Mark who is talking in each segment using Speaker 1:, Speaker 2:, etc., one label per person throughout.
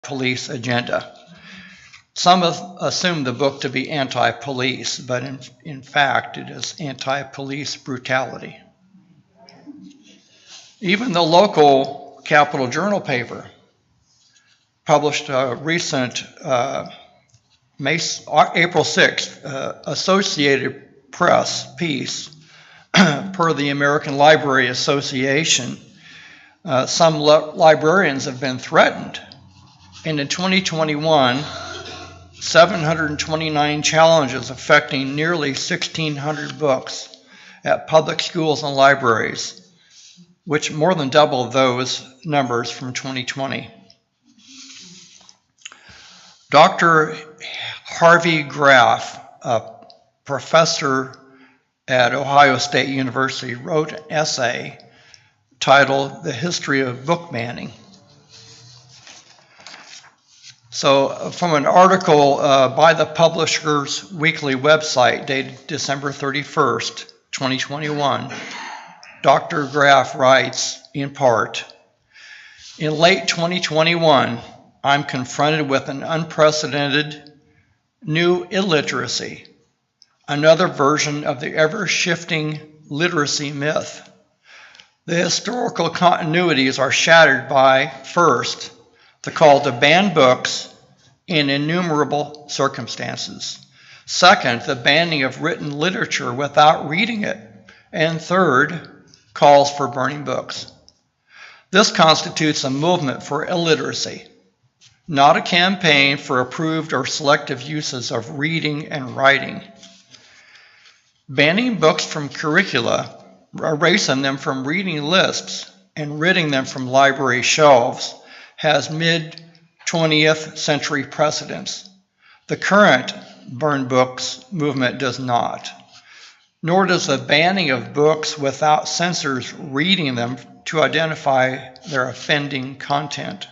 Speaker 1: police agenda. Some have assumed the book to be anti-police, but in fact it is anti-police brutality. Even the local Capital Journal paper published a recent April 6th Associated Press piece per the American Library Association. Some librarians have been threatened, and in 2021, 729 challenges affecting nearly 1,600 books at public schools and libraries, which more than doubled those numbers from 2020. Dr. Harvey Graff, a professor at Ohio State University, wrote an essay titled "The History of Book Banning." So from an article by the Publishers Weekly website dated December 31st, 2021, Dr. Graff writes, in part, "In late 2021, I'm confronted with an unprecedented new illiteracy, another version of the ever-shifting literacy myth. The historical continuities are shattered by, first, the call to ban books in innumerable circumstances. Second, the banning of written literature without reading it. And third, calls for burning books. This constitutes a movement for illiteracy, not a campaign for approved or selective uses of reading and writing. Banning books from curricula, erasing them from reading lists, and ridding them from library shelves has mid-20th century precedents. The current burn books movement does not, nor does the banning of books without censors reading them to identify their offending content.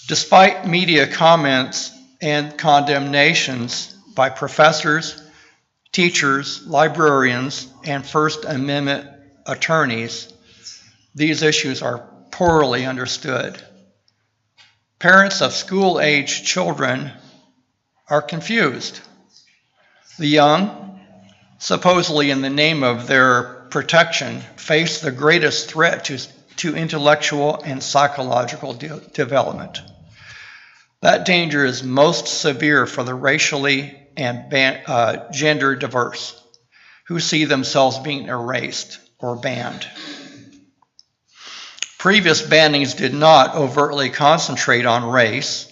Speaker 1: Despite media comments and condemnations by professors, teachers, librarians, and First Amendment attorneys, these issues are poorly understood. Parents of school-age children are confused. The young, supposedly in the name of their protection, face the greatest threat to intellectual and psychological development. That danger is most severe for the racially and gender diverse, who see themselves being erased or banned. Previous bannings did not overtly concentrate on race,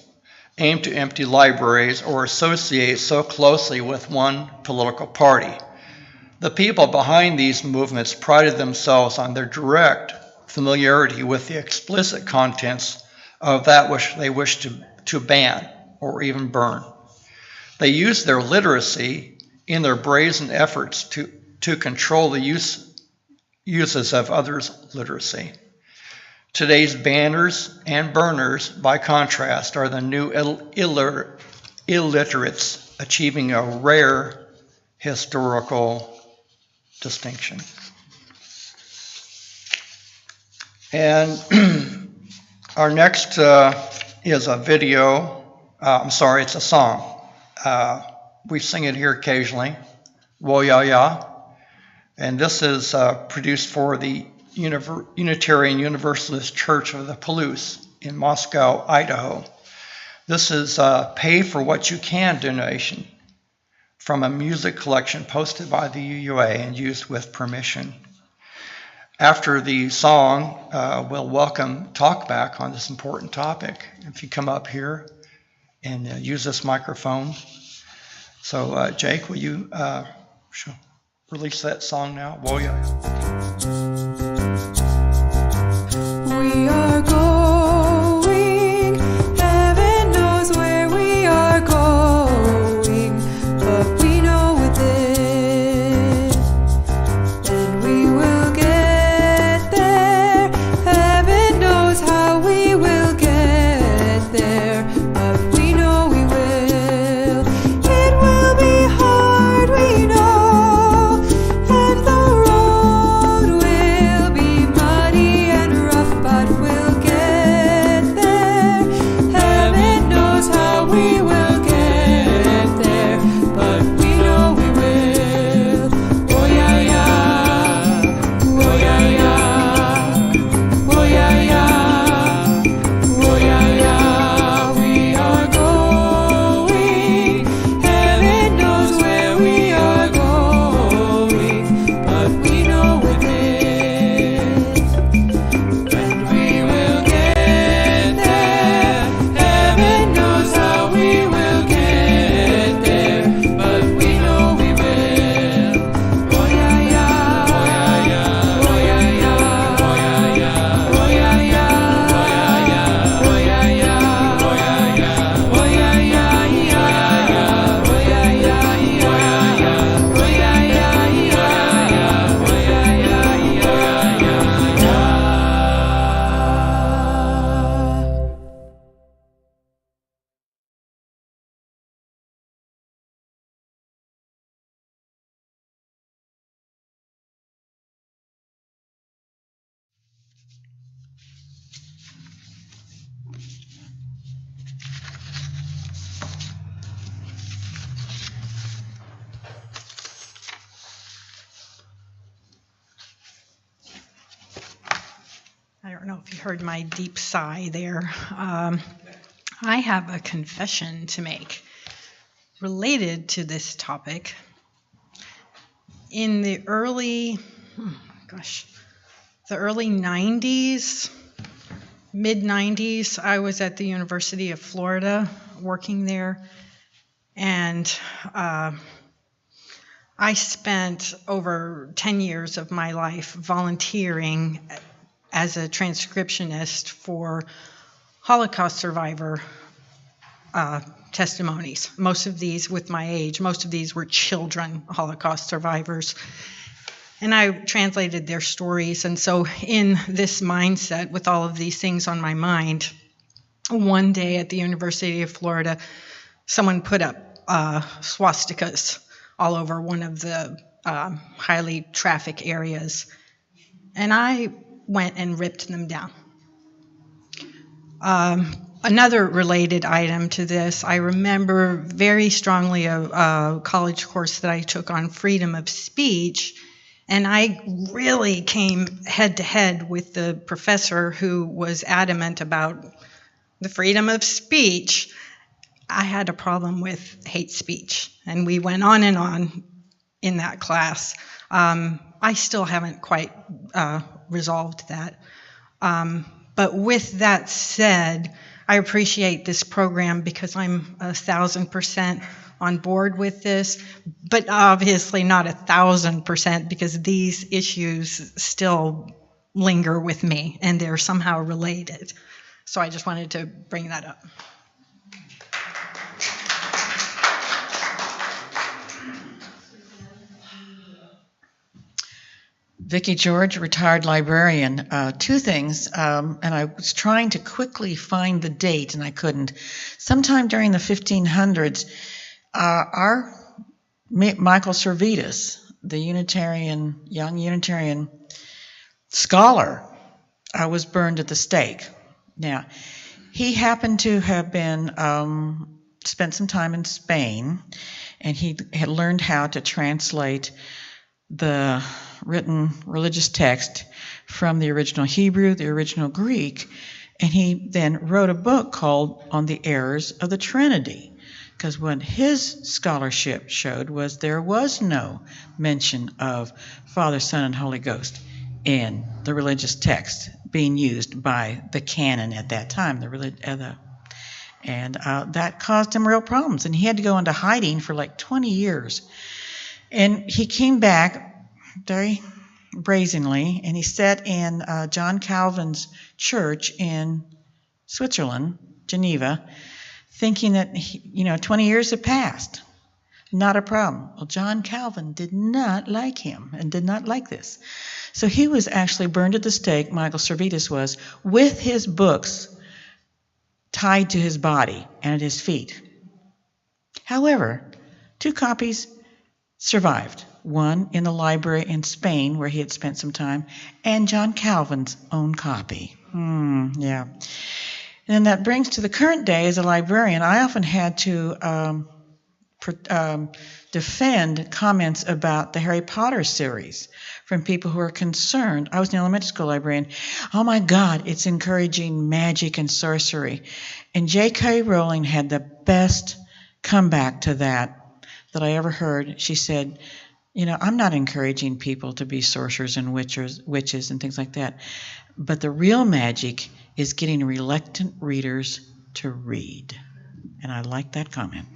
Speaker 1: aim to empty libraries, or associate so closely with one political party. The people behind these movements prided themselves on their direct familiarity with the explicit contents of that which they wished to ban or even burn. They used their literacy in their brazen efforts to control the uses of others' literacy. Today's banners and burners, by contrast, are the new illiterates, achieving a rare historical distinction. And our next is a video. It's a song. We sing it here occasionally, Wo Ya Ya. And this is produced for the Unitarian Universalist Church of the Palouse in Moscow, Idaho. This is a Pay for What You Can donation from a music collection posted by the UUA and used with permission. After the song, we'll welcome talkback on this important topic. If you come up here and use this microphone. So Jake, will you release that song now? Wo Ya Ya.
Speaker 2: We are going, heaven knows where we are going, but we know within, and we will get there. Heaven knows how we will get there, but we know we will. It will be hard, we know, and the road will
Speaker 3: heard my deep sigh there. I have a confession to make related to this topic. In the early 90s, mid-90s, I was at the University of Florida working there, and I spent over 10 years of my life volunteering as a transcriptionist for Holocaust survivor testimonies. Most of these, with my age, most of these were children Holocaust survivors. And I translated their stories. And so in this mindset, with all of these things on my mind, one day at the University of Florida, someone put up swastikas all over one of the highly trafficked areas. And I went and ripped them down. Another related item to this, I remember very strongly a college course that I took on freedom of speech, and I really came head to head with the professor who was adamant about the freedom of speech. I had a problem with hate speech, and we went on and on in that class. I still haven't quite resolved that. But with that said, I appreciate this program because I'm 1,000% on board with this, but obviously not 1,000% because these issues still linger with me and they're somehow related. So I just wanted to bring that up.
Speaker 4: Vicki George, retired librarian. Two things, and I was trying to quickly find the date, and I couldn't. Sometime during the 1500s, our Michael Servetus, the young Unitarian scholar, was burned at the stake. Now, he happened to have been spent some time in Spain, and he had learned how to translate the written religious text from the original Hebrew, the original Greek, and he then wrote a book called On the Errors of the Trinity, because what his scholarship showed was there was no mention of Father, Son, and Holy Ghost in the religious text being used by the canon at that time, and that caused him real problems, and he had to go into hiding for like 20 years. And he came back very brazenly, and he sat in John Calvin's church in Switzerland, Geneva, thinking that 20 years had passed. Not a problem. Well, John Calvin did not like him and did not like this. So he was actually burned at the stake, Michael Servetus was, with his books tied to his body and at his feet. However, 2 copies survived. One in the library in Spain, where he had spent some time, and John Calvin's own copy. Yeah. And that brings to the current day, as a librarian, I often had to defend comments about the Harry Potter series from people who are concerned. I was an elementary school librarian. Oh my God, it's encouraging magic and sorcery. And J.K. Rowling had the best comeback to that I ever heard. She said, I'm not encouraging people to be sorcerers and witches and things like that. But the real magic is getting reluctant readers to read. And I like that comment.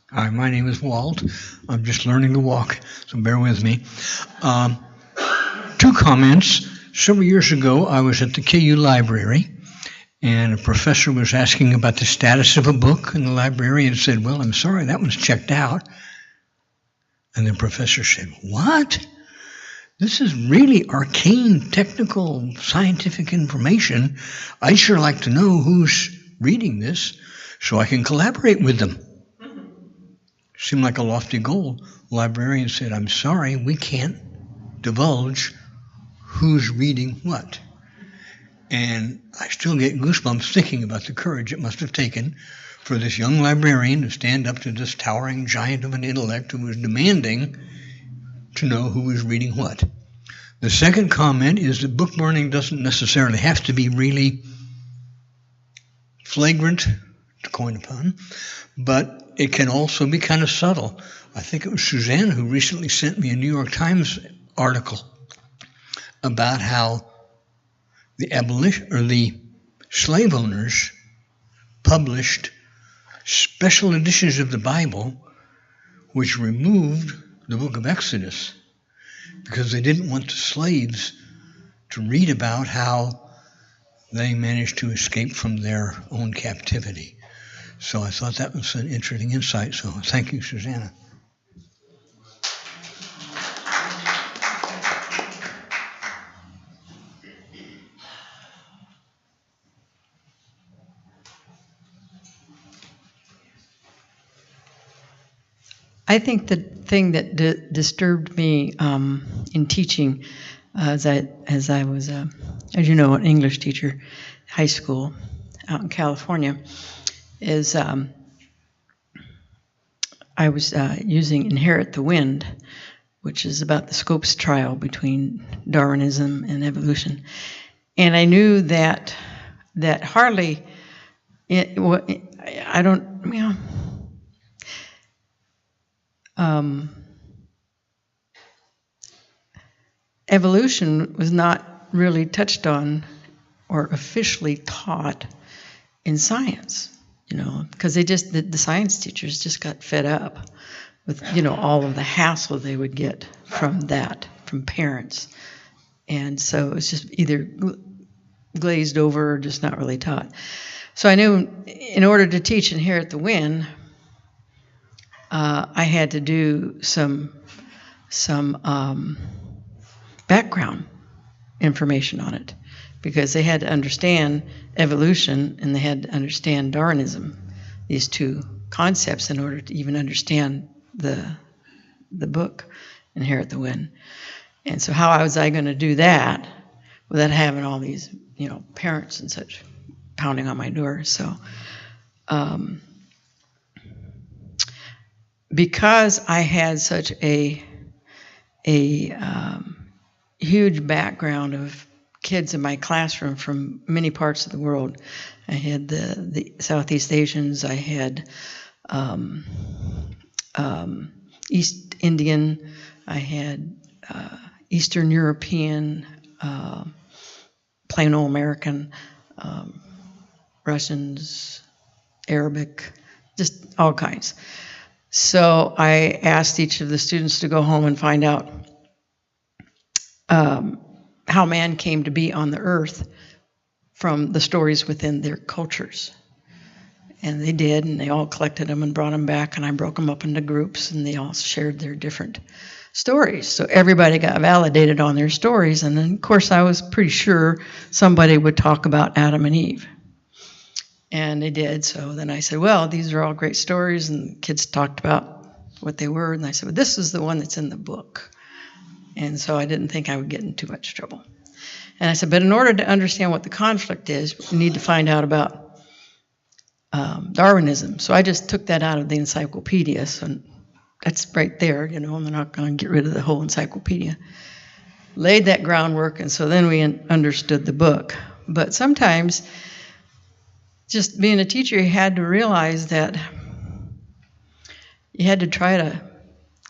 Speaker 5: Hi, my name is Walt. I'm just learning to walk, so bear with me. 2 comments. Several years ago, I was at the KU library, and a professor was asking about the status of a book in the library and said, well, I'm sorry, that one's checked out. And the professor said, what? This is really arcane, technical, scientific information. I'd sure like to know who's reading this so I can collaborate with them. Seemed like a lofty goal. The librarian said, I'm sorry, we can't divulge who's reading what. And I still get goosebumps thinking about the courage it must have taken for this young librarian to stand up to this towering giant of an intellect who was demanding to know who was reading what. The second comment is that book burning doesn't necessarily have to be really flagrant, to coin a pun, but it can also be kind of subtle. I think it was Suzanne who recently sent me a New York Times article about how the slave owners published special editions of the Bible which removed the book of Exodus because they didn't want the slaves to read about how they managed to escape from their own captivity. So I thought that was an interesting insight. So thank you, Susanna.
Speaker 6: I think the thing that disturbed me in teaching, as I was, as you know, an English teacher, high school out in California, is I was using Inherit the Wind, which is about the Scopes trial between Darwinism and evolution, and I knew that hardly, I don't, you know. Evolution was not really touched on or officially taught in science, you know, because the science teachers just got fed up with, you know, all of the hassle they would get from parents. And so it's just either glazed over or just not really taught. So I knew in order to teach Inherit the Wind, I had to do some background information on it because they had to understand evolution and they had to understand Darwinism, these two concepts, in order to even understand the book, Inherit the Wind. And so how was I going to do that without having all these, you know, parents and such pounding on my door? So because I had such a huge background of kids in my classroom from many parts of the world. I had the Southeast Asians, I had East Indian, I had Eastern European, plain old American, Russians, Arabic, just all kinds. So I asked each of the students to go home and find out how man came to be on the earth from the stories within their cultures. And they did, and they all collected them and brought them back, and I broke them up into groups, and they all shared their different stories. So everybody got validated on their stories, and then, of course, I was pretty sure somebody would talk about Adam and Eve. And they did, so then I said, well, these are all great stories, and kids talked about what they were, and I said, well, this is the one that's in the book. And so I didn't think I would get in too much trouble. And I said, but in order to understand what the conflict is, we need to find out about Darwinism. So I just took that out of the encyclopedia, so that's right there, you know, I'm not going to get rid of the whole encyclopedia. Laid that groundwork, and so then we understood the book. But sometimes, just being a teacher, you had to realize that you had to try to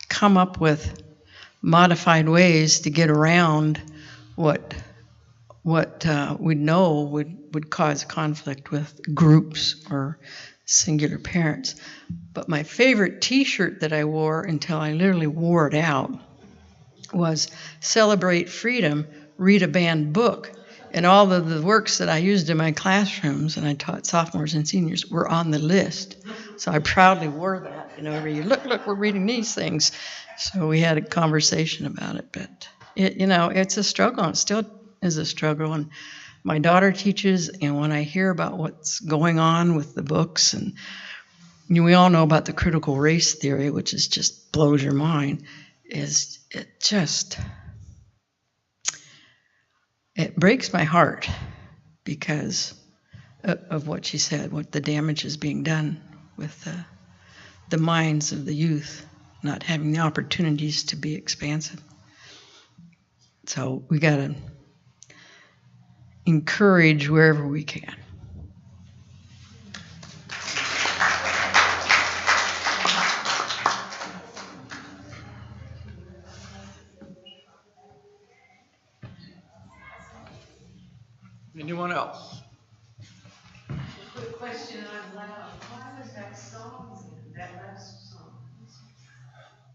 Speaker 6: come up with modified ways to get around what we know would cause conflict with groups or singular parents. But my favorite T-shirt that I wore until I literally wore it out was "Celebrate Freedom, Read a Banned Book." And all of the works that I used in my classrooms, and I taught sophomores and seniors, were on the list. So I proudly wore that, you know, every year. Look, we're reading these things. So we had a conversation about it. But, you know, it's a struggle. It still is a struggle. And my daughter teaches, and when I hear about what's going on with the books, and you know, we all know about the critical race theory, which is just blows your mind, it breaks my heart because of what she said, what the damage is being done with the minds of the youth not having the opportunities to be expansive. So we got to encourage wherever we can.
Speaker 1: Anyone else?
Speaker 7: Quick question on loud. Why was that song in that last song?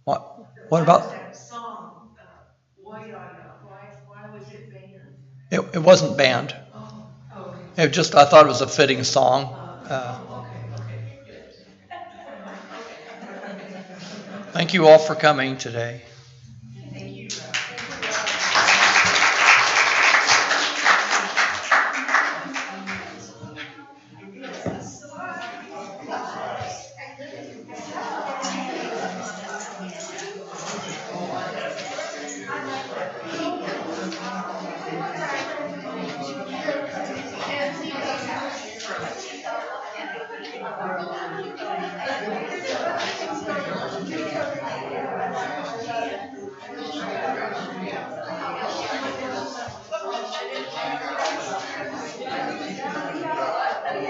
Speaker 1: What about?
Speaker 7: That song, why was it banned?
Speaker 1: It wasn't banned.
Speaker 7: Oh, okay.
Speaker 1: It just, I thought it was a fitting song.
Speaker 7: Okay, good.
Speaker 1: Thank you all for coming today.